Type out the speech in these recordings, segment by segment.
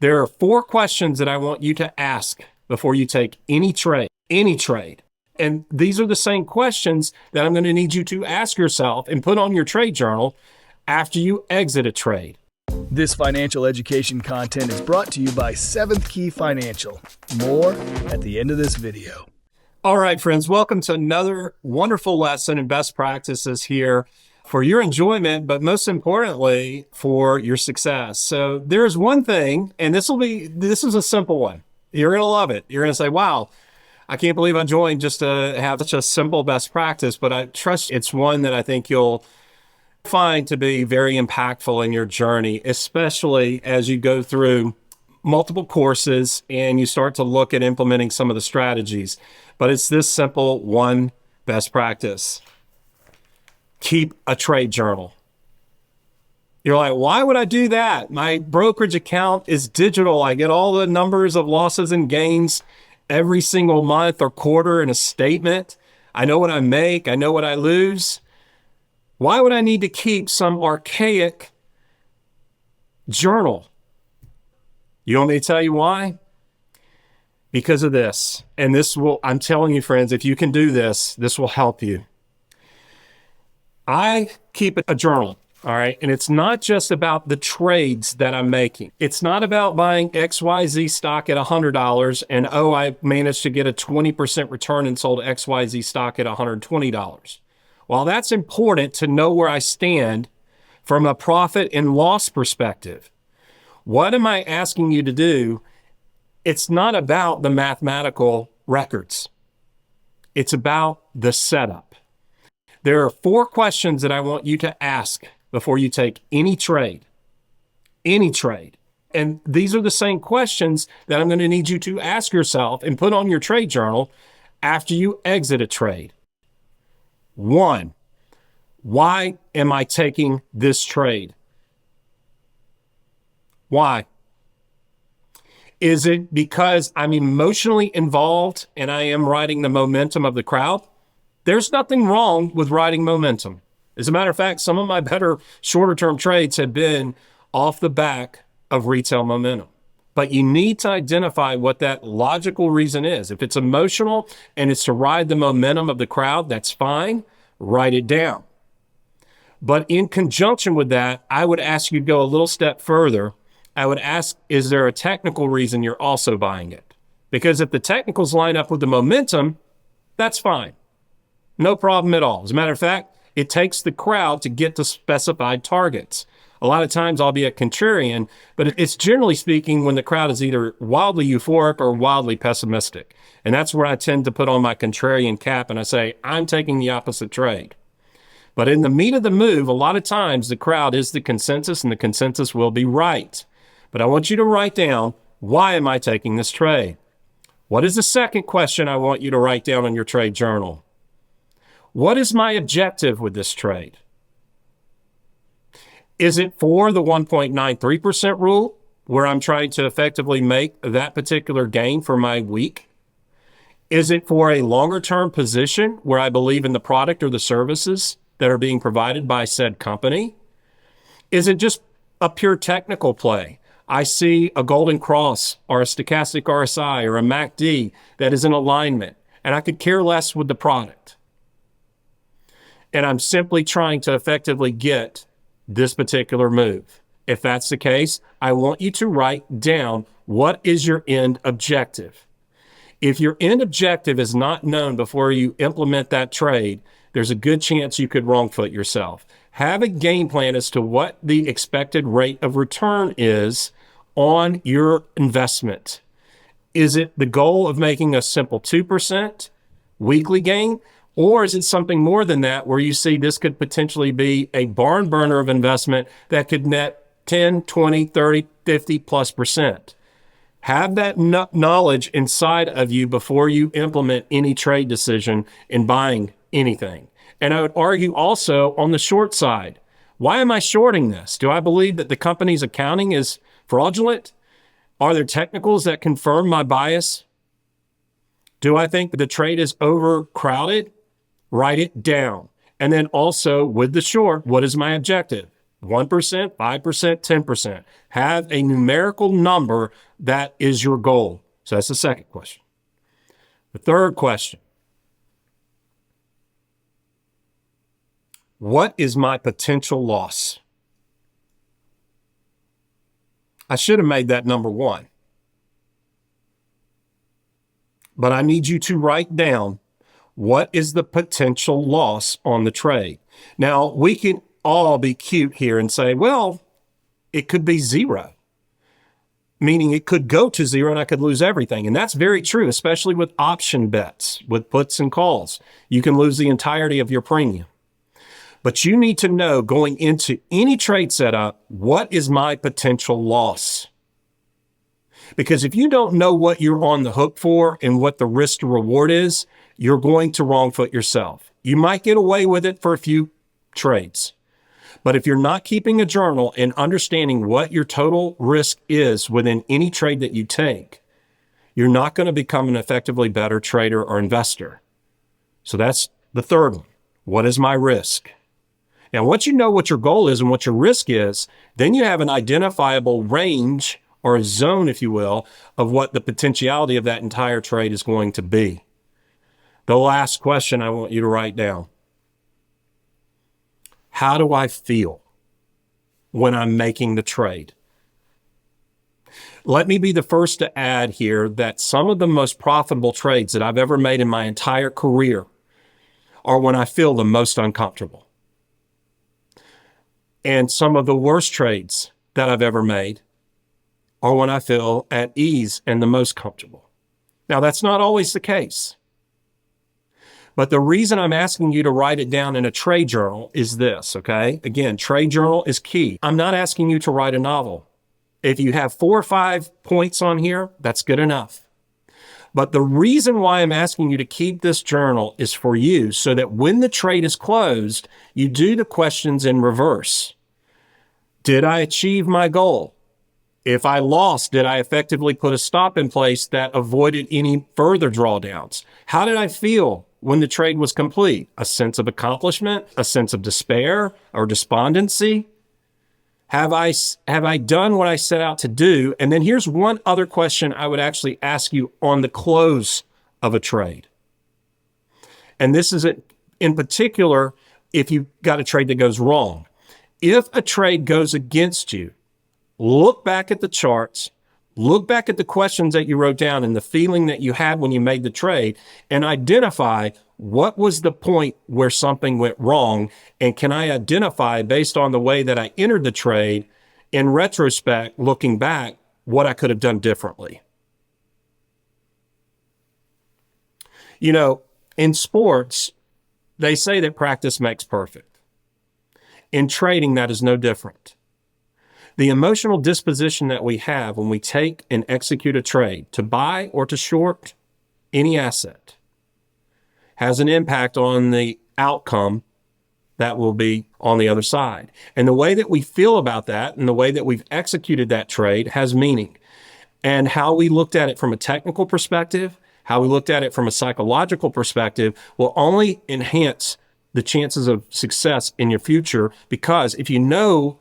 There are 4 questions that I want you to ask before you take any trade. And these are the same questions that I'm going to need you to ask yourself and put on your trade journal after you exit a trade. This financial education content is brought to you by Seventh Key Financial. More at the end of this video. All right, friends, welcome to another wonderful lesson in best practices here for your enjoyment, but most importantly, for your success. So there's one thing, and this is a simple one. You're going to love it. You're going to say, wow, I can't believe I joined just to have such a simple best practice, but I trust it's one that I think you'll find to be very impactful in your journey, especially as you go through multiple courses and you start to look at implementing some of the strategies. But it's this simple one best practice. Keep a trade journal. You're like, why would I do that? My brokerage account is digital. I get all the numbers of losses and gains every single month or quarter in a statement. I know what I make. I know what I lose. Why would I need to keep some archaic journal? You want me to tell you why? Because of this. And I'm telling you, friends, if you can do this, this will help you. I keep a journal, all right? And it's not just about the trades that I'm making. It's not about buying XYZ stock at $100 and, I managed to get a 20% return and sold XYZ stock at $120. While that's important to know where I stand from a profit and loss perspective, what am I asking you to do? It's not about the mathematical records. It's about the setup. There are 4 questions that I want you to ask before you take any trade. And these are the same questions that I'm going to need you to ask yourself and put on your trade journal after you exit a trade. 1, why am I taking this trade? Why? Is it because I'm emotionally involved and I am riding the momentum of the crowd? There's nothing wrong with riding momentum. As a matter of fact, some of my better shorter-term trades have been off the back of retail momentum. But you need to identify what that logical reason is. If it's emotional and it's to ride the momentum of the crowd, that's fine. Write it down. But in conjunction with that, I would ask you to go a little step further. I would ask, is there a technical reason you're also buying it? Because if the technicals line up with the momentum, that's fine. No problem at all. As a matter of fact, it takes the crowd to get to specified targets. A lot of times I'll be a contrarian, but it's generally speaking when the crowd is either wildly euphoric or wildly pessimistic. And that's where I tend to put on my contrarian cap and I say, I'm taking the opposite trade. But in the meat of the move, a lot of times the crowd is the consensus and the consensus will be right. But I want you to write down, why am I taking this trade? What is the second question I want you to write down on your trade journal? What is my objective with this trade? Is it for the 1.93% rule, where I'm trying to effectively make that particular gain for my week? Is it for a longer-term position where I believe in the product or the services that are being provided by said company? Is it just a pure technical play? I see a golden cross or a stochastic RSI or a MACD that is in alignment, and I could care less with the product. And I'm simply trying to effectively get this particular move. If that's the case, I want you to write down what is your end objective. If your end objective is not known before you implement that trade, there's a good chance you could wrong foot yourself. Have a game plan as to what the expected rate of return is on your investment. Is it the goal of making a simple 2% weekly gain? Or is it something more than that where you see this could potentially be a barn burner of investment that could net 10, 20, 30, 50 plus %? Have that knowledge inside of you before you implement any trade decision in buying anything. And I would argue also on the short side, why am I shorting this? Do I believe that the company's accounting is fraudulent? Are there technicals that confirm my bias? Do I think that the trade is overcrowded? Write it down. And then also with the short, what is my objective? 1%, 5%, 10%. Have a numerical number that is your goal. So that's the second question. The third question. What is my potential loss? I should have made that number one. But I need you to write down what is the potential loss on the trade. Now, we can all be cute here and say, well, it could be zero, meaning it could go to zero and I could lose everything. And that's very true, especially with option bets, with puts and calls. You can lose the entirety of your premium. But you need to know going into any trade setup, what is my potential loss? Because if you don't know what you're on the hook for and what the risk to reward is, you're going to wrong foot yourself. You might get away with it for a few trades. But if you're not keeping a journal and understanding what your total risk is within any trade that you take, you're not going to become an effectively better trader or investor. So that's the third one. What is my risk? Now, once you know what your goal is and what your risk is, then you have an identifiable range or a zone, if you will, of what the potentiality of that entire trade is going to be. The last question I want you to write down. How do I feel when I'm making the trade? Let me be the first to add here that some of the most profitable trades that I've ever made in my entire career are when I feel the most uncomfortable. And some of the worst trades that I've ever made are when I feel at ease and the most comfortable. Now, that's not always the case. But the reason I'm asking you to write it down in a trade journal is this, okay? Again, trade journal is key. I'm not asking you to write a novel. If you have 4 or 5 points on here, that's good enough. But the reason why I'm asking you to keep this journal is for you so that when the trade is closed, you do the questions in reverse. Did I achieve my goal? If I lost, did I effectively put a stop in place that avoided any further drawdowns? How did I feel when the trade was complete? A sense of accomplishment, a sense of despair or despondency? Have I done what I set out to do? And then here's one other question I would actually ask you on the close of a trade. And this is in particular if you've got a trade that goes wrong. If a trade goes against you, look back at the charts, look back at the questions that you wrote down and the feeling that you had when you made the trade, and identify what was the point where something went wrong, and can I identify, based on the way that I entered the trade, in retrospect, looking back, what I could have done differently. You know, in sports, they say that practice makes perfect. In trading, that is no different. The emotional disposition that we have when we take and execute a trade to buy or to short any asset has an impact on the outcome that will be on the other side. And the way that we feel about that and the way that we've executed that trade has meaning. And how we looked at it from a technical perspective, how we looked at it from a psychological perspective will only enhance the chances of success in your future, because if you know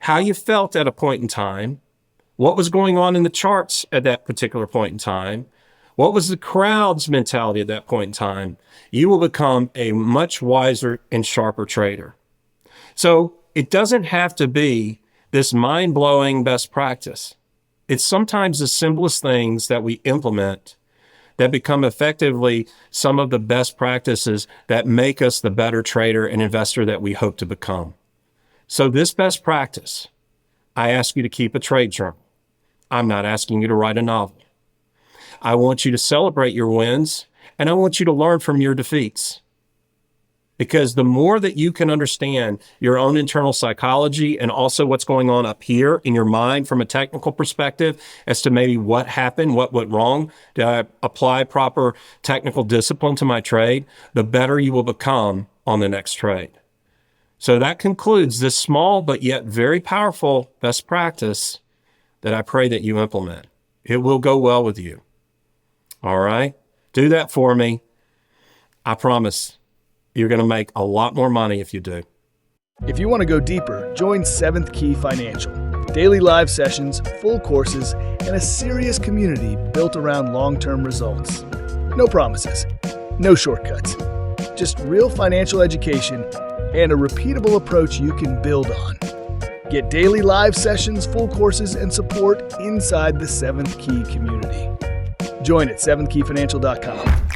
how you felt at a point in time, what was going on in the charts at that particular point in time, what was the crowd's mentality at that point in time, you will become a much wiser and sharper trader. So it doesn't have to be this mind-blowing best practice. It's sometimes the simplest things that we implement that become effectively some of the best practices that make us the better trader and investor that we hope to become. So this best practice, I ask you to keep a trade journal. I'm not asking you to write a novel. I want you to celebrate your wins, and I want you to learn from your defeats. Because the more that you can understand your own internal psychology and also what's going on up here in your mind from a technical perspective as to maybe what happened, what went wrong, did I apply proper technical discipline to my trade, the better you will become on the next trade. So that concludes this small but yet very powerful best practice that I pray that you implement. It will go well with you. All right? Do that for me. I promise you're going to make a lot more money if you do. If you want to go deeper, Join 7th Key Financial. Daily live sessions, full courses, and a serious community built around long-term results. No promises, no shortcuts, just real financial education and a repeatable approach you can build on. Get daily live sessions, full courses, and support inside the 7th Key community. Join at 7thkeyfinancial.com.